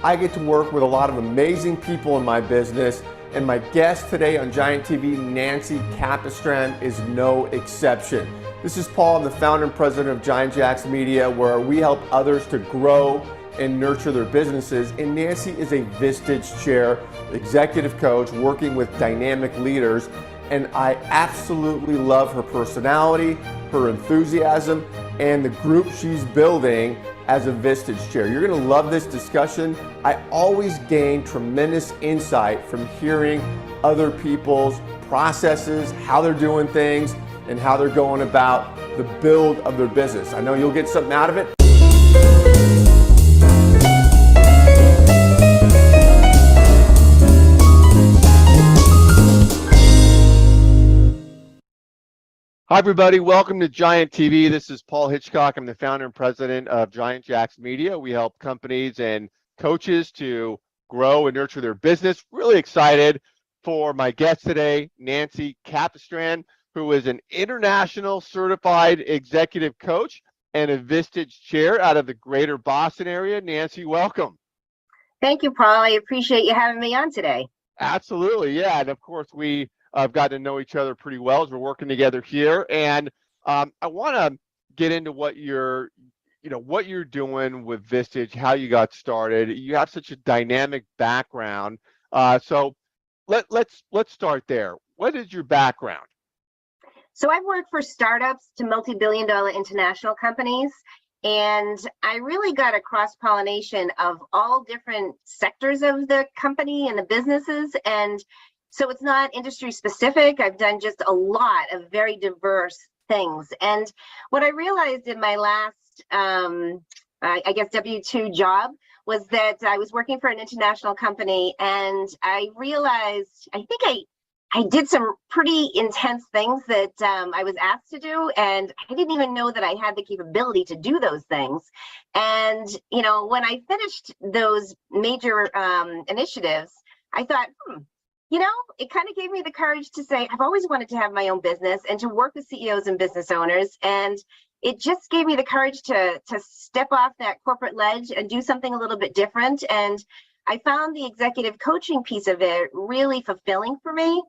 I get to work with a lot of amazing people in my business, and my guest today on Giant TV, Nancy Capistran, is no exception. This is Paul. I'm the founder and president of Giant Media, where we help others to grow and nurture their businesses. And Nancy is a Vistage Chair executive coach working with dynamic leaders. And I absolutely love her personality, her enthusiasm, and the group she's building as a Vistage Chair. You're going to love this discussion. I always gain tremendous insight from hearing other people's processes, how they're doing things, and how they're going about the build of their business. I know you'll get something out of it. Hi, everybody. Welcome to Giant TV. This is Paul Hitchcock. I'm the founder and president of Giant Media. We help companies and coaches to grow and nurture their business. Really excited for my guest today, Nancy Capistran, who is an international certified executive coach and a Vistage Chair out of the greater Boston area. Nancy, welcome. Thank you, Paul. I appreciate you having me on today. Absolutely. Yeah. And of course, we have got to know each other pretty well as we're working together here. And I want to get into what you're doing with Vistage, how you got started. You have such a dynamic background. So let's start there. What is your background? So I've worked for startups to multi-billion-dollar international companies, and I really got a cross-pollination of all different sectors of the company and the businesses. And so it's not industry specific. I've done just a lot of very diverse things. And what I realized in my last, I guess, W-2 job was that I was working for an international company, and I realized, I think I did some pretty intense things that I was asked to do, and I didn't even know that I had the capability to do those things. And, you know, when I finished those major initiatives, I thought, you know, it kind of gave me the courage to say, I've always wanted to have my own business and to work with CEOs and business owners. And it just gave me the courage to step off that corporate ledge and do something a little bit different. And I found the executive coaching piece of it really fulfilling for me.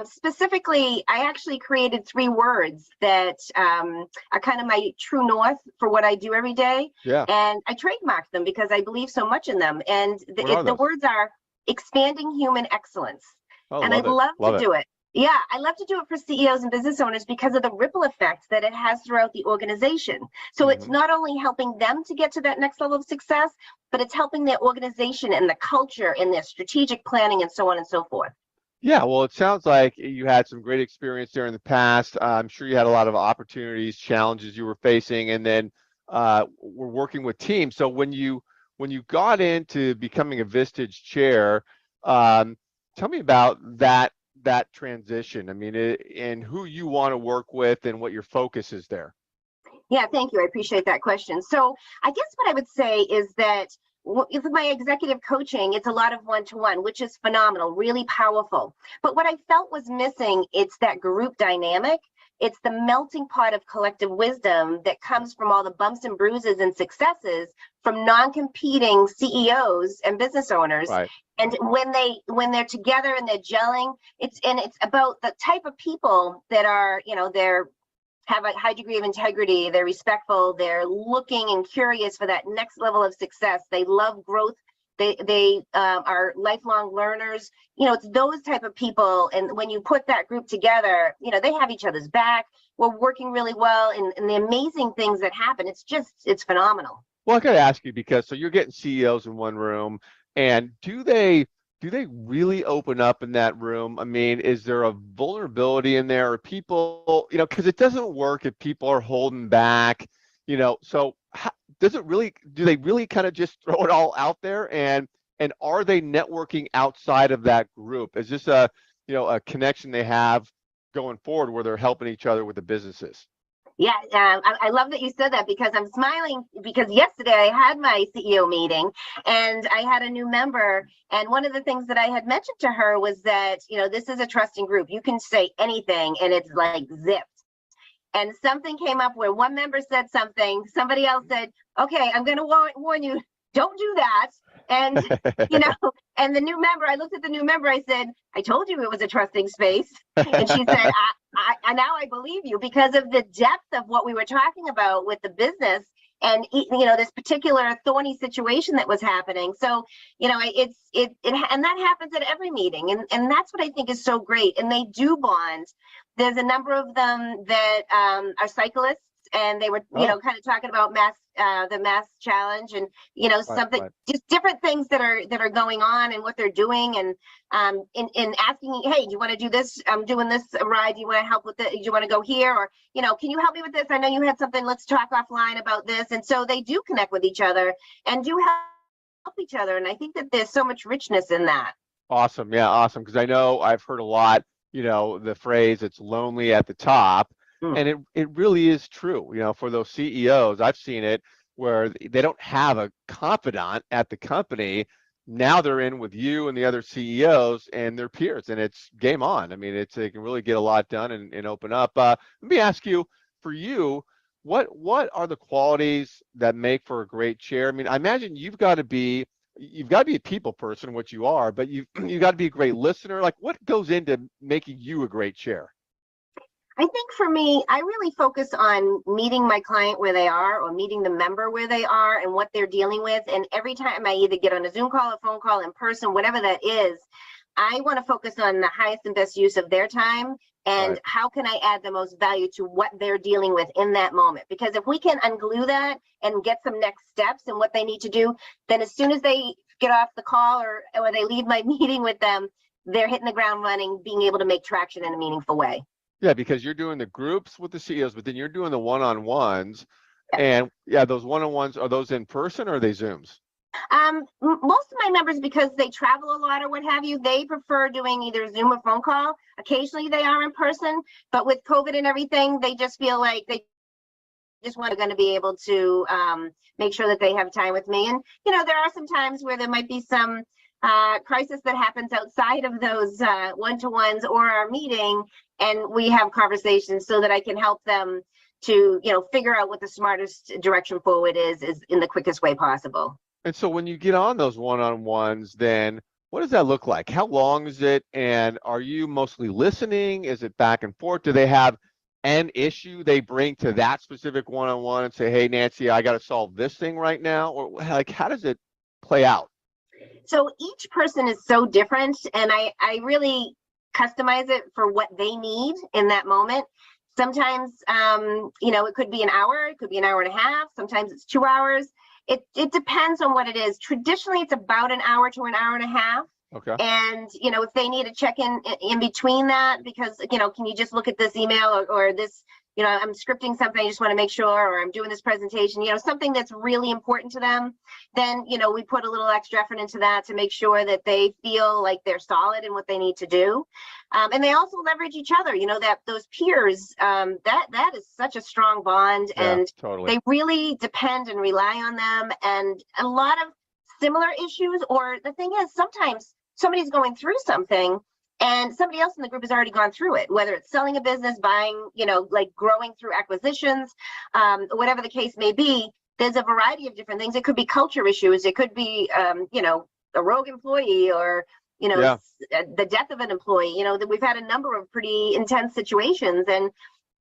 Specifically, I actually created 3 words that are kind of my true north for what I do every day. Yeah. And I trademarked them because I believe so much in them. And the words are expanding human excellence. And I love to do it. Yeah, I love to do it for CEOs and business owners because of the ripple effect that it has throughout the organization. So it's not only helping them to get to that next level of success, but it's helping their organization and the culture and their strategic planning and so on and so forth. Yeah, well, it sounds like you had some great experience there in the past. I'm sure you had a lot of opportunities, challenges you were facing, and then we're working with teams. So when you got into becoming a Vistage Chair, tell me about that transition. I mean, and who you want to work with and what your focus is there. Yeah, thank you. I appreciate that question. So I guess what I would say is that with my executive coaching, it's a lot of one-to-one, which is phenomenal, really powerful. But what I felt was missing, it's that group dynamic. It's the melting pot of collective wisdom that comes from all the bumps and bruises and successes from non-competing CEOs and business owners. Right. And when they're together and they're gelling, it's about the type of people that are, you know, have a high degree of integrity, they're respectful, they're looking and curious for that next level of success. They love growth. They are lifelong learners. You know, it's those type of people. And when you put that group together, you know, they have each other's back. We're working really well, and the amazing things that happen, it's phenomenal. Well, I got to ask you, because so you're getting CEOs in one room, and do they really open up in that room? I mean, is there a vulnerability in there? Or people, you know, because it doesn't work if people are holding back, you know, so do they really kind of just throw it all out there, and are they networking outside of that group? Is this a connection they have going forward where they're helping each other with the businesses? Yeah, I love that you said that, because I'm smiling because yesterday I had my CEO meeting and I had a new member. And one of the things that I had mentioned to her was that, you know, this is a trusting group. You can say anything and it's like zipped. And something came up where one member said something, somebody else said, okay, I'm going to warn you, don't do that. And, you know, and the new member, I looked at the new member, I said, I told you it was a trusting space. And she said, now I believe you, because of the depth of what we were talking about with the business and, you know, this particular thorny situation that was happening. So, you know, and that happens at every meeting. And that's what I think is so great. And they do bond. There's a number of them that are cyclists, and they were, you know, kind of talking about the mass challenge, and, you know, something, just different things that are going on and what they're doing, and in asking, hey, do you want to do this? I'm doing this ride. Do you want to help with it? Do you want to go here? Or, you know, can you help me with this? I know you had something. Let's talk offline about this. And so they do connect with each other and do help each other. And I think that there's so much richness in that. Awesome. Yeah, awesome. Because I know I've heard a lot, you know, the phrase, it's lonely at the top. And it really is true, you know, for those CEOs. I've seen it where they don't have a confidant at the company. Now they're in with you and the other CEOs and their peers, and it's game on. I mean, they can really get a lot done and open up. Let me ask you, for you, what are the qualities that make for a great chair? I mean, I imagine you've got to be a people person, which you are, but you've got to be a great listener. Like, what goes into making you a great chair? I think for me, I really focus on meeting my client where they are, or meeting the member where they are and what they're dealing with. And every time I either get on a Zoom call, a phone call, in person, whatever that is, I want to focus on the highest and best use of their time, and how can I add the most value to what they're dealing with in that moment? Because if we can unglue that and get some next steps and what they need to do, then as soon as they get off the call or they leave my meeting with them, they're hitting the ground running, being able to make traction in a meaningful way. Yeah, because you're doing the groups with the CEOs, but then you're doing the one-on-ones. And yeah, those one-on-ones, are those in person or are they Zooms? Most of my members, because they travel a lot or what have you, they prefer doing either Zoom or phone call. Occasionally they are in person, but with COVID and everything, they just feel like they just want to be able to make sure that they have time with me. And, you know, there are some times where there might be some crisis that happens outside of those one-to-ones or our meeting, and we have conversations so that I can help them to, you know, figure out what the smartest direction forward is in the quickest way possible. And so when you get on those one-on-ones, then what does that look like? How long is it? And are you mostly listening? Is it back and forth? Do they have an issue they bring to that specific one-on-one and say, hey, Nancy, I got to solve this thing right now? Or like, how does it play out? So each person is so different, and I really customize it for what they need in that moment. Sometimes, you know, it could be an hour, it could be an hour and a half. Sometimes it's 2 hours. It depends on what it is. Traditionally, it's about an hour to an hour and a half. Okay. And, you know, if they need a check-in in between that, because, you know, can you just look at this email or this, you know, I'm scripting something, I just want to make sure, or I'm doing this presentation, you know, something that's really important to them, then, you know, we put a little extra effort into that to make sure that they feel like they're solid in what they need to do. And they also leverage each other, you know, that those peers, that is such a strong bond, and totally. They really depend and rely on them. And a lot of similar issues, or the thing is, sometimes somebody's going through something and somebody else in the group has already gone through it, whether it's selling a business, buying, you know, like growing through acquisitions, whatever the case may be. There's a variety of different things. It could be culture issues. It could be, you know, a rogue employee, or, you know, the death of an employee. You know, that we've had a number of pretty intense situations, and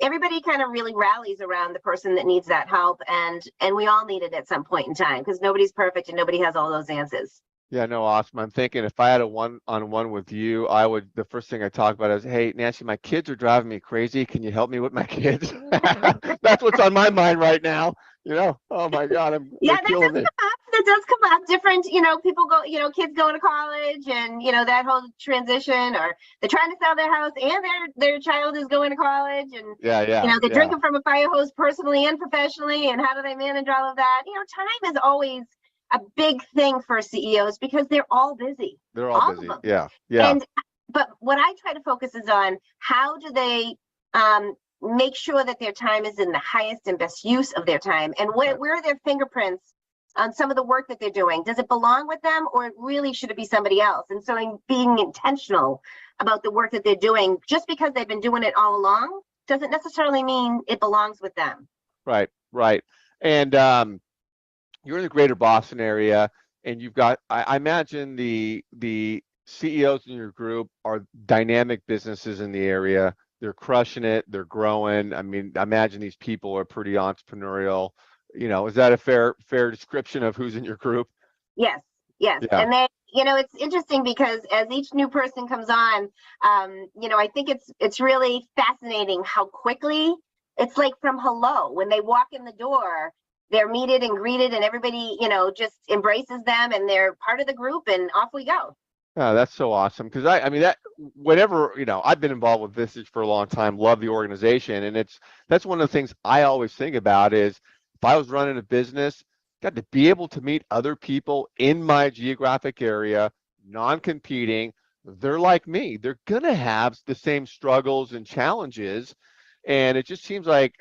everybody kind of really rallies around the person that needs that help. And we all need it at some point in time, because nobody's perfect and nobody has all those answers. Yeah, no, awesome. I'm thinking if I had a one-on-one with you, the first thing I talk about is, hey, Nancy, my kids are driving me crazy. Can you help me with my kids? That's what's on my mind right now. You know, oh my God, they're killing me. That does come up. Different, you know, people go, you know, kids going to college, and, you know, that whole transition, or they're trying to sell their house and their child is going to college, and you know, they're drinking from a fire hose personally and professionally, and how do they manage all of that? You know, time is always a big thing for CEOs, because they're all busy. They're all busy. Yeah. But what I try to focus is on, how do they make sure that their time is in the highest and best use of their time, and where are their fingerprints on some of the work that they're doing? Does it belong with them, or really should it be somebody else? And so being intentional about the work that they're doing, just because they've been doing it all along, doesn't necessarily mean it belongs with them. Right. And you're in the greater Boston area, and you've got, I imagine the CEOs in your group are dynamic businesses in the area. They're crushing it. They're growing. I mean, I imagine these people are pretty entrepreneurial. Is that a fair description of who's in your group? Yes, yes. Yeah. And then, it's interesting because as each new person comes on, I think it's really fascinating how quickly it's like from hello. When they walk in the door, they're meted and greeted and everybody, just embraces them and they're part of the group and off we go. Oh, that's so awesome. Because I mean, that whenever, I've been involved with Vistage for a long time, love the organization. And that's one of the things I always think about is if I was running a business, got to be able to meet other people in my geographic area, non-competing. They're like me. They're going to have the same struggles and challenges. And it just seems like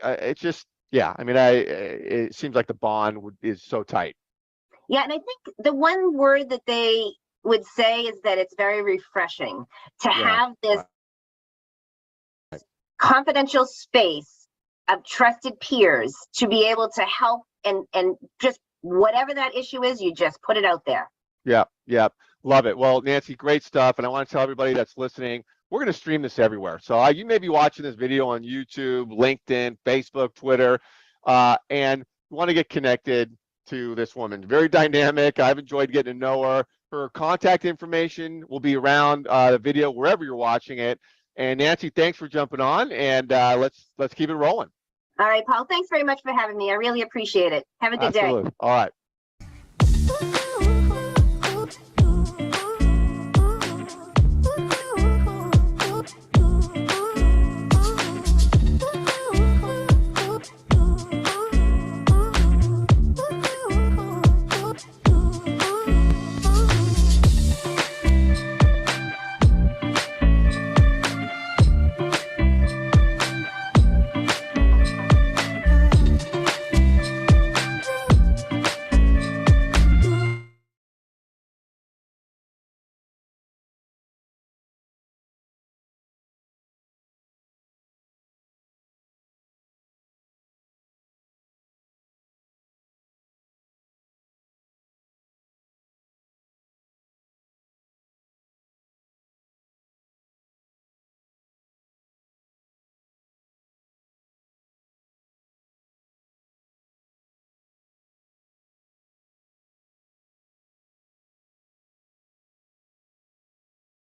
yeah, I mean, it seems like the bond is so tight. Yeah. And I think the one word that they would say is that it's very refreshing to have this confidential space of trusted peers to be able to help and just whatever that issue is, you just put it out there. Yeah, love it. Well, Nancy, great stuff. And I want to tell everybody that's listening, we're going to stream this everywhere. So you may be watching this video on YouTube, LinkedIn, Facebook, Twitter, and want to get connected to this woman. Very dynamic. I've enjoyed getting to know her. Her contact information will be around the video wherever you're watching it. And Nancy, thanks for jumping on, and let's keep it rolling. All right, Paul, thanks very much for having me. I really appreciate it. Have a good day. Absolutely. All right.